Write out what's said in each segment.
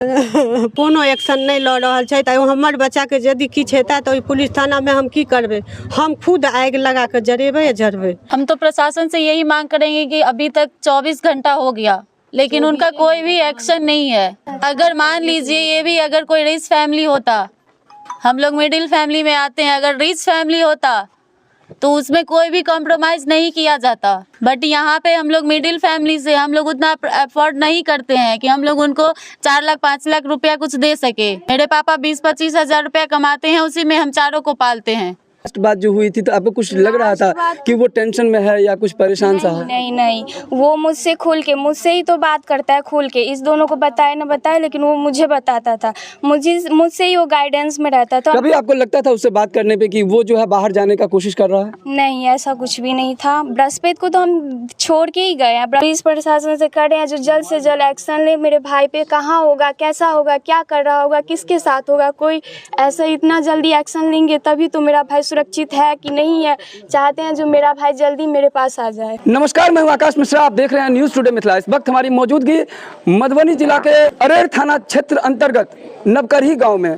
कोनो एक्शन नहीं लऽ रहल छै तऽ हमर बच्चा के यदि किछु हेतै तऽ पुलिस थाना में हम की करबे? हम खुद आग लगा के जरेबे या जरबे। हम तो प्रशासन से यही मांग करेंगे कि अभी तक 24 घंटा हो गया लेकिन उनका कोई भी एक्शन नहीं है। अगर मान लीजिए ये भी अगर कोई रिच फैमिली होता, हम लोग मिडिल फैमिली में आते हैं, अगर रिच फैमिली होता तो उसमें कोई भी कॉम्प्रोमाइज नहीं किया जाता। बट यहाँ पे हम लोग मिडिल फैमिली से हम लोग उतना अफोर्ड नहीं करते हैं कि हम लोग उनको 4 लाख 5 लाख रुपया कुछ दे सके। मेरे पापा 20-25 हजार रुपया कमाते हैं, उसी में हम चारों को पालते हैं। लास्ट बात जो हुई थी तो आपको कुछ लग रहा था कि वो टेंशन में है या कुछ परेशान सा है? नहीं, वो मुझसे मुझसे ही तो बात करता है खुल के। इस दोनों को बताए न बताए लेकिन वो मुझे बताता था, मुझसे ही वो गाइडेंस में रहता था। कभी आपको लगता था उससे बात करने पे कि वो जो है बाहर जाने का कोशिश कर रहा है? नहीं, ऐसा कुछ भी नहीं था। बृहस्पति को तो हम छोड़ के ही गए हैं। पुलिस प्रशासन से कर रहे हैं जो जल्द से जल्द एक्शन ले। मेरे भाई पे कहाँ होगा, कैसा होगा, क्या कर रहा होगा, किसके साथ होगा, कोई ऐसा इतना जल्दी एक्शन लेंगे तभी तो मेरा भाई सुरक्षित है कि नहीं है। चाहते हैं जो मेरा भाई जल्दी मेरे पास आ जाए। नमस्कार, मैं हूं आकाश मिश्रा, आप देख रहे हैं न्यूज़ टुडे मिथिला। इस वक्त हमारी मौजूदगी मधुबनी जिला के अरेर थाना क्षेत्र अंतर्गत नवकरही गांव में।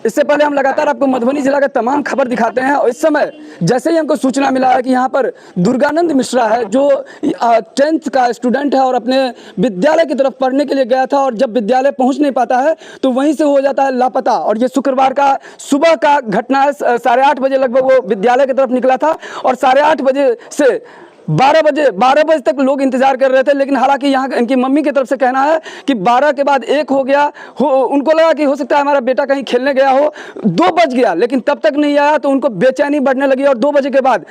इससे पहले हम लगातार आपको मधुबनी जिला का तमाम खबर दिखाते हैं और इस समय जैसे ही हमको सूचना मिला है कि यहाँ पर दुर्गानंद मिश्रा है जो 10th का स्टूडेंट है और अपने विद्यालय की तरफ पढ़ने के लिए गया था और जब विद्यालय पहुँच नहीं पाता है तो वहीं से हो जाता है लापता। और ये शुक्रवार का सुबह का घटना है। 8:30 बजे लगभग वो विद्यालय की तरफ निकला था और 8:30 बजे से 12 बजे तक लोग इंतजार कर रहे थे। लेकिन हालांकि यहाँ इनकी मम्मी की तरफ से कहना है कि 12 के बाद 1 हो गया, उनको लगा कि हो सकता है हमारा बेटा कहीं खेलने गया हो। 2 बज गया लेकिन तब तक नहीं आया तो उनको बेचैनी बढ़ने लगी और 2 बजे के बाद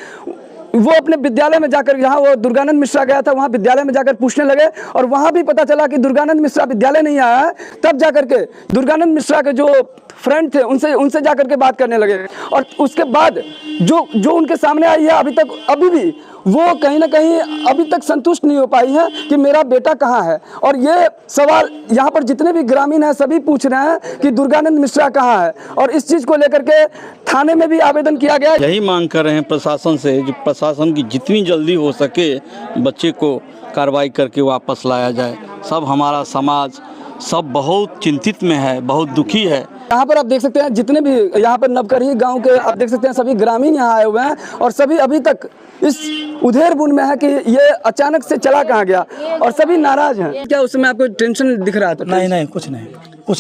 वो अपने विद्यालय में जाकर, जहाँ वो दुर्गानंद मिश्रा गया था वहाँ विद्यालय में जाकर पूछने लगे और वहाँ भी पता चला कि दुर्गानंद मिश्रा विद्यालय नहीं आया है। तब जाकर के दुर्गानंद मिश्रा के जो फ्रेंड थे उनसे जाकर के बात करने लगे और उसके बाद जो उनके सामने आई है अभी भी वो कहीं ना कहीं अभी तक संतुष्ट नहीं हो पाई है कि मेरा बेटा कहाँ है। और ये सवाल यहाँ पर जितने भी ग्रामीण हैं सभी पूछ रहे हैं कि दुर्गानंद मिश्रा कहाँ है और इस चीज़ को लेकर के थाने में भी आवेदन किया गया। यही मांग कर रहे हैं प्रशासन से, जो प्रशासन की जितनी जल्दी हो सके बच्चे को कार्रवाई करके वापस लाया जाए। सब हमारा समाज सब बहुत चिंतित में है, बहुत दुखी है। यहाँ पर आप देख सकते हैं जितने भी यहाँ पर नवकरही गांव के आप देख सकते हैं सभी ग्रामीण यहाँ आए हुए हैं और सभी अभी तक इस उधेड़ बुन में है कि ये अचानक से चला कहाँ गया और सभी नाराज हैं। क्या उस समय आपको टेंशन दिख रहा था? नहीं, कुछ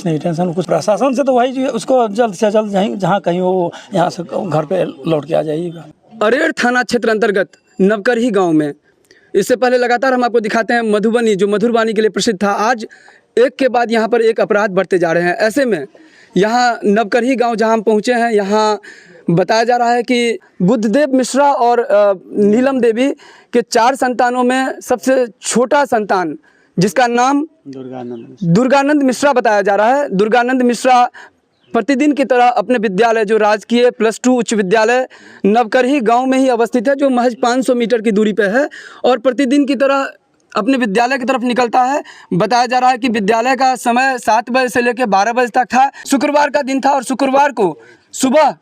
नहीं टेंशन। कुछ प्रशासन से तो वही उसको जल्द से जल्द जहाँ कहीं वो यहाँ से घर पे लौट के आ जाइएगा। अरेर थाना क्षेत्र अंतर्गत नवकरही गाँव में इससे पहले लगातार हम आपको दिखाते हैं मधुबनी जो मधुरवाणी के लिए प्रसिद्ध था। आज एक के बाद यहाँ पर एक अपराध बढ़ते जा रहे हैं। ऐसे में यहाँ नवकरही गांव जहाँ हम पहुँचे हैं यहाँ बताया जा रहा है कि बुद्धदेव मिश्रा और नीलम देवी के 4 संतानों में सबसे छोटा संतान जिसका नाम दुर्गानंद मिश्रा बताया जा रहा है। दुर्गानंद मिश्रा प्रतिदिन की तरह अपने विद्यालय जो राजकीय +2 उच्च विद्यालय नवकरही गांव में ही अवस्थित है जो महज 500 मीटर की दूरी पर है और प्रतिदिन की तरह अपने विद्यालय की तरफ निकलता है। बताया जा रहा है कि विद्यालय का समय 7 बजे से लेकर 12 बजे तक था। शुक्रवार का दिन था और शुक्रवार को सुबह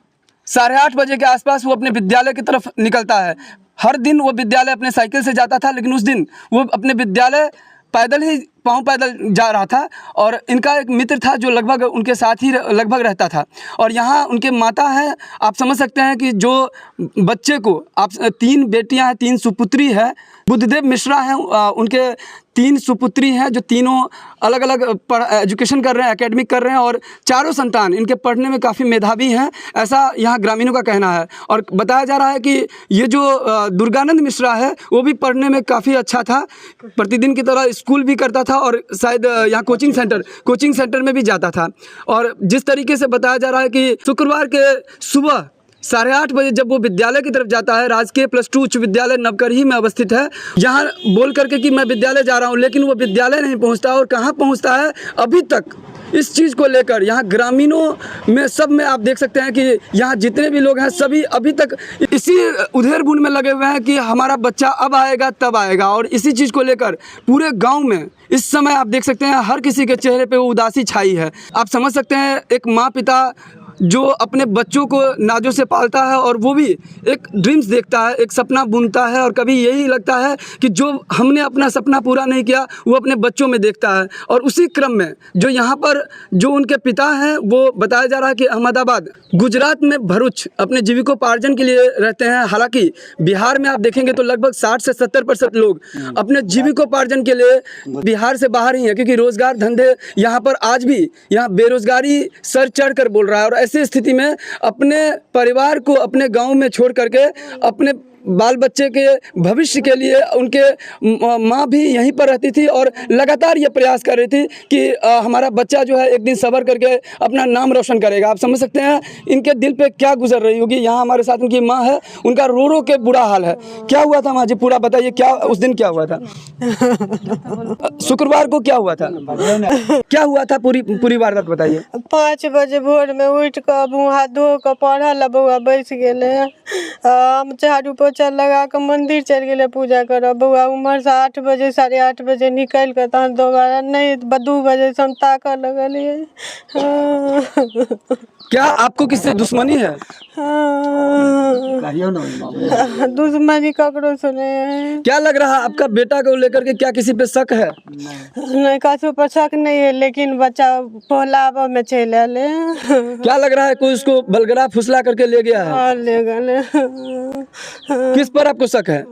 8:30 बजे के आसपास वो अपने विद्यालय की तरफ निकलता है। हर दिन वो विद्यालय अपने साइकिल से जाता था लेकिन उस दिन वो अपने विद्यालय पाँव पैदल जा रहा था और इनका एक मित्र था जो लगभग उनके साथ ही लगभग रहता था। और यहाँ उनके माता हैं, आप समझ सकते हैं कि जो बच्चे को 3 बेटियां हैं, 3 सुपुत्री है। बुद्धदेव मिश्रा हैं, उनके 3 सुपुत्री हैं जो तीनों अलग अलग एजुकेशन कर रहे हैं, एकेडमिक कर रहे हैं और चारों संतान इनके पढ़ने में काफ़ी मेधावी हैं, ऐसा यहाँ ग्रामीणों का कहना है। और बताया जा रहा है कि ये जो दुर्गानंद मिश्रा है वो भी पढ़ने में काफ़ी अच्छा था, प्रतिदिन की तरह स्कूल भी करता था और शायद यहाँ कोचिंग सेंटर में भी जाता था। और जिस तरीके से बताया जा रहा है कि शुक्रवार के सुबह 8:30 बजे जब वो विद्यालय की तरफ जाता है, राजकीय +2 उच्च विद्यालय नवकरही में अवस्थित है, यहाँ बोल करके कि मैं विद्यालय जा रहा हूँ लेकिन वो विद्यालय नहीं पहुँचता और कहाँ पहुँचता है अभी तक इस चीज़ को लेकर यहाँ ग्रामीणों में सब में आप देख सकते हैं कि यहाँ जितने भी लोग हैं सभी अभी तक इसी उधेड़ बुन में लगे हुए हैं कि हमारा बच्चा अब आएगा तब आएगा। और इसी चीज़ को लेकर पूरे गांव में इस समय आप देख सकते हैं हर किसी के चेहरे पे वो उदासी छाई है। आप समझ सकते हैं एक माँ पिता जो अपने बच्चों को नाजों से पालता है और वो भी एक ड्रीम्स देखता है, एक सपना बुनता है और कभी यही लगता है कि जो हमने अपना सपना पूरा नहीं किया वो अपने बच्चों में देखता है। और उसी क्रम में जो यहाँ पर जो उनके पिता हैं वो बताया जा रहा है कि अहमदाबाद, गुजरात में भरूच अपने जीविकोपार्जन के लिए रहते हैं। हालांकि बिहार में आप देखेंगे तो लगभग 60 से 70% लोग अपने जीविकोपार्जन के लिए बिहार से बाहर ही हैं, क्योंकि रोजगार धंधे यहाँ पर आज भी यहाँ बेरोजगारी सर चढ़ कर बोल रहा है। और ऐसी स्थिति में अपने परिवार को अपने गांव में छोड़ करके अपने बाल बच्चे के भविष्य के लिए उनके माँ भी यहीं पर रहती थी और लगातार ये प्रयास कर रही थी कि हमारा बच्चा जो है एक दिन सबर करके अपना नाम रोशन करेगा। आप समझ सकते हैं इनके दिल पे क्या गुजर रही होगी। यहाँ हमारे साथ उनकी माँ है, उनका रो रो के बुरा हाल है। क्या हुआ था माँ जी, पूरा बताइए, क्या उस दिन क्या हुआ था? शुक्रवार को क्या हुआ था? क्या हुआ था, पूरी वारदात बताइए। 5 बजे भोर में उठ कर मुँह हाथ धो कर पढ़ा ला बउआ बैठ गए। हम झाड़ू पोछा लगा कर मंदिर चल गए पूजा कर। बउआ उम्र से 8 बजे 8:30 बजे निकल कर तहन दोबारा नहीं 2 बजे से हम ताक लगलिए। क्या आपको किससे दुश्मनी है? दुश्मनी ककरो से नहीं। क्या लग रहा है आपका बेटा को लेकर के, क्या किसी पे शक है? नहीं, कसो पर शक नहीं है, लेकिन बच्चा पहलावा में चले आले। क्या लग रहा है कोई उसको बलगरा फुसला करके ले गया है? ले गए। किस पर आपको शक है?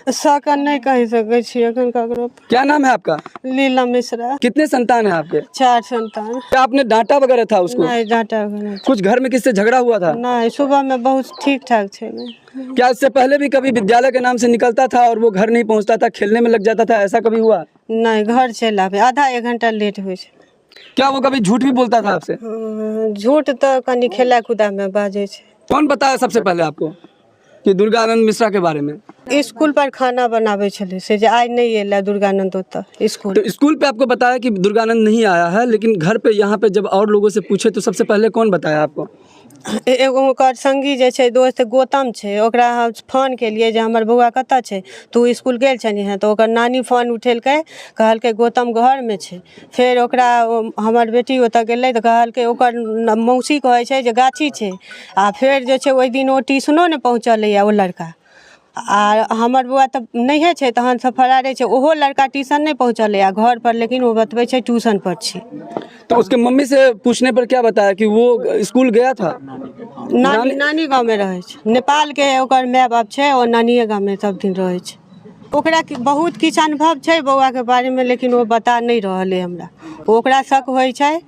शक नहीं कह सके छी अखन ककरो। क्या नाम है आपका? लीला मिश्रा। कितने संतान है आपके? 4 संतान। क्या आपने डांटा वगैरह था उसको? नहीं डांटा वगैरह। कुछ घर में किससे झगड़ा हुआ था? नहीं, सुबह में बहुत ठीक ठाक थे। क्या इससे पहले भी कभी विद्यालय के नाम से निकलता था और वो घर नहीं पहुंचता था, खेलने में लग जाता था, ऐसा कभी हुआ? नहीं, घर चला आधा 1 घंटा लेट हुई। क्या वो कभी झूठ भी बोलता था आपसे? झूठ तो कनी खेला कूदा में बाजे छे। कौन बताया सबसे पहले आपको कि दुर्गानंद मिश्रा के बारे में? स्कूल पर खाना बनावे छले से जे आज नहीं एला दुर्गानंद होता स्कूल। तो स्कूल पे आपको बताया कि दुर्गानंद नहीं आया है, लेकिन घर पे यहाँ पे जब और लोगों से पूछे तो सबसे पहले कौन बताया आपको? एगो ओकर संगी जे छै दोस्त गौतम छै, ओकरा हम फोन केलिए जे हमर बौआ कतऽ छै, तू स्कूल गेल छनी है? तो ओकर नानी फोन उठेलकै, कहलकै गौतम घर में छै। फिर ओकरा हमर बेटी ओतऽ गेलै तऽ कहलकै ओकर मौसी कहै छै जे गाछी छै। आ फिर जे छै ओहि दिन ओ ट्यूशनो नहि पहुँचलै ओ लड़का। आ हमर बौआ तऽ नहिए छै, तहन से फरारे छै। ओहो लड़का ट्यूशन नहीं पहुँचलै आ घर पर, लेकिन वो बतबै छै ट्यूशन पर छी। तो उसके मम्मी से पूछने पर क्या बताया कि वो स्कूल गया था? नानी गाँव में रहे छै। नेपाल के ओकर माय बाप छै, और नानिये गाँव में सब दिन रहे छै। ओकरा बहुत किछु अनुभव छै बौआ के बारे में, लेकिन वो बता नहीं रहले हमरा। ओकरा शक होइ छै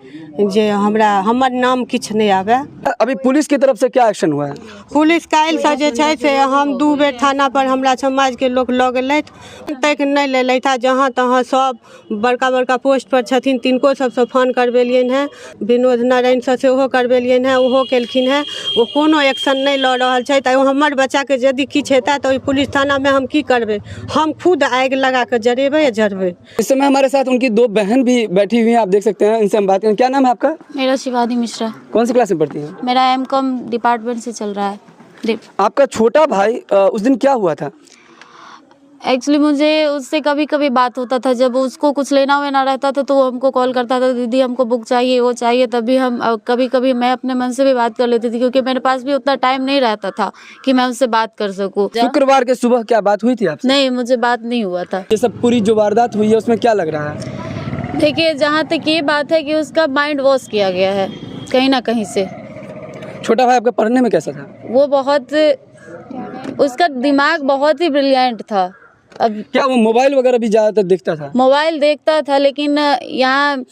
जे हमर नाम किछु नहीं आवे। अभी पुलिस की तरफ से क्या एक्शन हुआ है? पुलिस काल्हि से जे छै से हम 2 बेर थाना पर हमरा समाज के लोग लऽ गेलथि, तक नहीं लेलथि आ जहाँ तहाँ सब बड़का बड़का पोस्ट पर छथिन तिनको सबसे फोन करबेलियन है। विनोद नारायण से सेहो करबेलियन है, ओहो केलखिन है। वो कोनो एक्शन नहीं लऽ रहल छै। तऽ हमर बच्चा के यदि किछु हेता तऽ पुलिस थाना में हम की करबे? हम खुद आग लगा कर जरेबे या जरबे। इस समय हमारे साथ उनकी 2 बहन भी बैठी हुई हैं, आप देख सकते हैं। इनसे हम बात करें। क्या नाम है आपका? मेरा शिवानी मिश्रा। कौन सी क्लास में पढ़ती हैं? मेरा M.Com डिपार्टमेंट से चल रहा है। आपका छोटा भाई उस दिन क्या हुआ था? एक्चुअली मुझे उससे कभी कभी बात होता था, जब उसको कुछ लेना वेना रहता था तो वो हमको कॉल करता था, दीदी हमको बुक चाहिए, वो चाहिए। तभी हम कभी कभी मैं अपने मन से भी बात कर लेती थी, क्योंकि मेरे पास भी उतना टाइम नहीं रहता था कि मैं उससे बात कर सकूं। शुक्रवार के सुबह क्या बात हुई थी आपसे? नहीं, मुझे बात नहीं हुआ था। ये सब पूरी जो वारदात हुई है उसमें क्या लग रहा है? देखिए, जहाँ तक ये बात है कि उसका माइंड वॉश किया गया है कहीं ना कहीं से। छोटा भाई आपका पढ़ने में कैसा था? वो उसका दिमाग बहुत ही ब्रिलियंट था। अब क्या वो मोबाइल वगैरह भी ज़्यादातर देखता था? मोबाइल देखता था, लेकिन यहाँ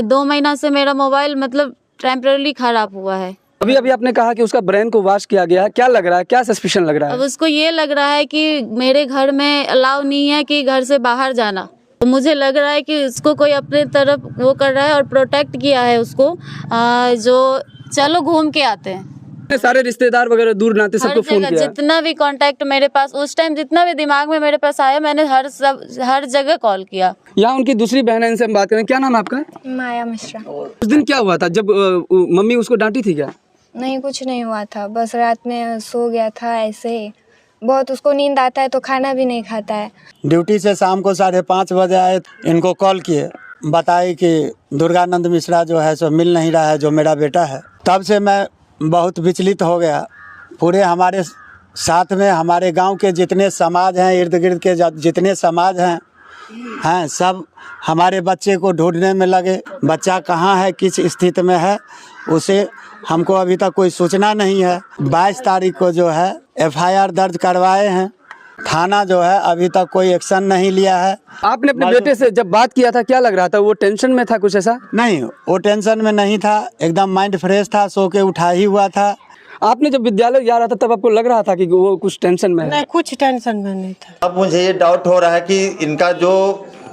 2 महीना से मेरा मोबाइल मतलब टेम्पररी खराब हुआ है। अभी अभी आपने कहा कि उसका ब्रेन को वॉश किया गया है, क्या लग रहा है, क्या सस्पिशन लग रहा है? अब उसको ये लग रहा है कि मेरे घर में अलाउ नहीं है कि घर से बाहर जाना। तो मुझे लग रहा है कि उसको कोई अपने तरफ वो कर रहा है और प्रोटेक्ट किया है उसको, जो चलो घूम के आते हैं। सारे रिश्तेदार वगैरह दूर नाते सबको फोन किया? जितना भी कांटेक्ट मेरे पास उस टाइम, जितना भी दिमाग में मेरे पास आया, मैंने हर जगह कॉल किया। यहाँ उनकी दूसरी बहन है, इनसे हम बात करें। क्या नाम है आपका? माया मिश्रा। उस दिन क्या हुआ था जब मम्मी उसको डांटी थी? क्या नहीं, कुछ नहीं हुआ था, बस रात में सो गया था ऐसे ही। बहुत उसको नींद आता है तो खाना भी नहीं खाता है। ड्यूटी से शाम को 5:30 बजे आए, इनको कॉल किए, बताए कि दुर्गानंद मिश्रा जो है सो मिल नहीं रहा है, जो मेरा बेटा है। तब से मैं बहुत विचलित हो गया। पूरे हमारे साथ में हमारे गांव के जितने समाज हैं, इर्द गिर्द के जितने समाज हैं सब हमारे बच्चे को ढूंढने में लगे। बच्चा कहाँ है, किस स्थिति में है, उसे हमको अभी तक कोई सूचना नहीं है। 22 तारीख को जो है FIR दर्ज करवाए हैं। थाना जो है अभी तक कोई एक्शन नहीं लिया है। आपने अपने बेटे से जब बात किया था क्या लग रहा था? वो टेंशन में था कुछ ऐसा? नहीं, वो टेंशन में नहीं था, एकदम माइंड फ्रेश था, सो के उठा ही हुआ था। आपने जब विद्यालय जा रहा था तब आपको लग रहा था कि वो कुछ टेंशन में है? नहीं, कुछ टेंशन में नहीं था। अब मुझे ये डाउट हो रहा है कि इनका जो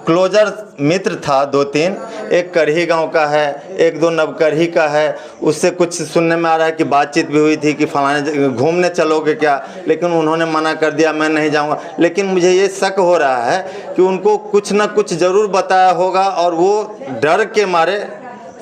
क्लोजर मित्र था 2-3, एक करही गांव का है, 1-2 नवकरही का है, उससे कुछ सुनने में आ रहा है कि बातचीत भी हुई थी कि फलाने घूमने चलोगे क्या, लेकिन उन्होंने मना कर दिया, मैं नहीं जाऊंगा। लेकिन मुझे ये शक हो रहा है कि उनको कुछ ना कुछ ज़रूर बताया होगा और वो डर के मारे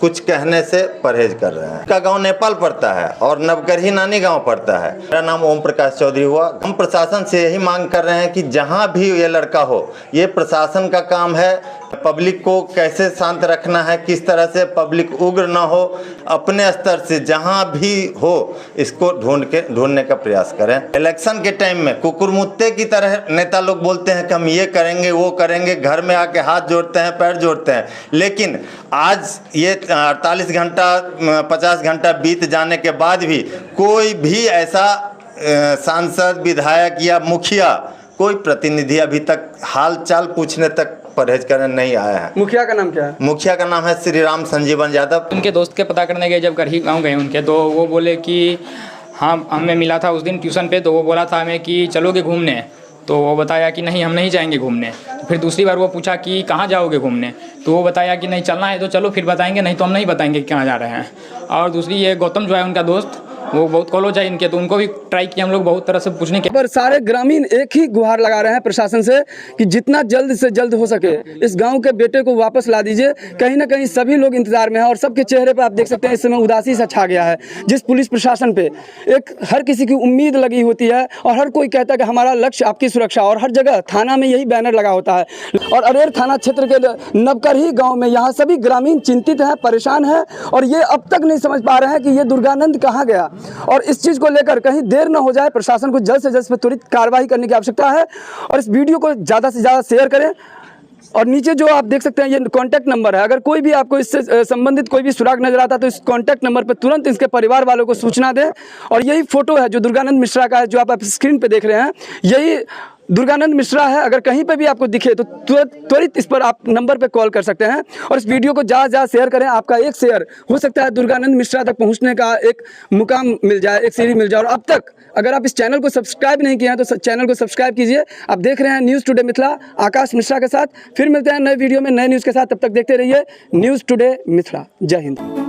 कुछ कहने से परहेज कर रहे हैं। का गांव नेपाल पड़ता है और नवकरही नानी गांव पड़ता है। मेरा नाम ओम प्रकाश चौधरी हुआ। हम प्रशासन से यही मांग कर रहे हैं कि जहां भी ये लड़का हो, ये प्रशासन का काम है पब्लिक को कैसे शांत रखना है, किस तरह से पब्लिक उग्र ना हो। अपने स्तर से जहां भी हो इसको ढूंढने का प्रयास करें। इलेक्शन के टाइम में कुकुरमुत्ते की तरह नेता लोग बोलते हैं कि हम ये करेंगे वो करेंगे, घर में आके हाथ जोड़ते हैं, पैर जोड़ते हैं, लेकिन आज ये 48 घंटा 50 घंटा बीत जाने के बाद भी कोई भी ऐसा सांसद, विधायक या मुखिया, कोई प्रतिनिधि अभी तक हाल चाल पूछने तक परहेज करने नहीं आया है। मुखिया का नाम क्या है? मुखिया का नाम है श्री राम संजीवन यादव। उनके दोस्त के पता करने गए, जब करही गाँव गए उनके, तो वो बोले कि हाँ हमें मिला था उस दिन ट्यूशन पे, तो वो बोला था हमें कि चलोगे घूमने, तो वो बताया कि नहीं हम नहीं जाएंगे घूमने। फिर दूसरी बार वो पूछा कि कहाँ जाओगे घूमने, तो वो बताया कि नहीं चलना है तो चलो फिर बताएंगे, नहीं तो हम नहीं बताएंगे कहाँ जा रहे हैं। और दूसरी ये गौतम जो है उनका दोस्त, वो बहुत कॉलेज है इनके, तो उनको भी ट्राई किया हम लोग बहुत तरह से पूछने के। पर सारे ग्रामीण एक ही गुहार लगा रहे हैं प्रशासन से कि जितना जल्द से जल्द हो सके इस गांव के बेटे को वापस ला दीजिए। कहीं ना कहीं सभी लोग इंतजार में हैं और सबके चेहरे पर आप देख सकते हैं इस समय उदासी सा छा गया है। जिस पुलिस प्रशासन पे एक हर किसी की उम्मीद लगी होती है और हर कोई कहता है कि हमारा लक्ष्य आपकी सुरक्षा, और हर जगह थाना में यही बैनर लगा होता है। और अरेर थाना क्षेत्र के नवकरही गाँव में यहाँ सभी ग्रामीण चिंतित हैं, परेशान हैं और ये अब तक नहीं समझ पा रहे हैं कि ये दुर्गानंद कहाँ गया। और इस चीज़ को लेकर कहीं देर न हो जाए, प्रशासन को जल्द से जल्द पर त्वरित कार्रवाई करने की आवश्यकता है। और इस वीडियो को ज़्यादा से ज़्यादा शेयर करें। और नीचे जो आप देख सकते हैं ये कॉन्टैक्ट नंबर है, अगर कोई भी आपको इससे संबंधित कोई भी सुराग नजर आता है तो इस कॉन्टैक्ट नंबर पर तुरंत इसके परिवार वालों को सूचना दें। और यही फोटो है जो दुर्गानंद मिश्रा का है, जो आप स्क्रीन पे देख रहे हैं, यही दुर्गानंद मिश्रा है। अगर कहीं पे भी आपको दिखे तो त्वरित इस पर आप नंबर पे कॉल कर सकते हैं। और इस वीडियो को ज़्यादा से ज़्यादा शेयर करें। आपका एक शेयर हो सकता है दुर्गानंद मिश्रा तक पहुंचने का एक मुकाम मिल जाए, एक सीढ़ी मिल जाए। और अब तक अगर आप इस चैनल को सब्सक्राइब नहीं किए हैं तो चैनल को सब्सक्राइब कीजिए। आप देख रहे हैं न्यूज़ टुडे मिथिला, आकाश मिश्रा के साथ। फिर मिलते हैं नए वीडियो में नए न्यूज़ के साथ, तब तक देखते रहिए न्यूज़ टुडे मिथिला। जय हिंद।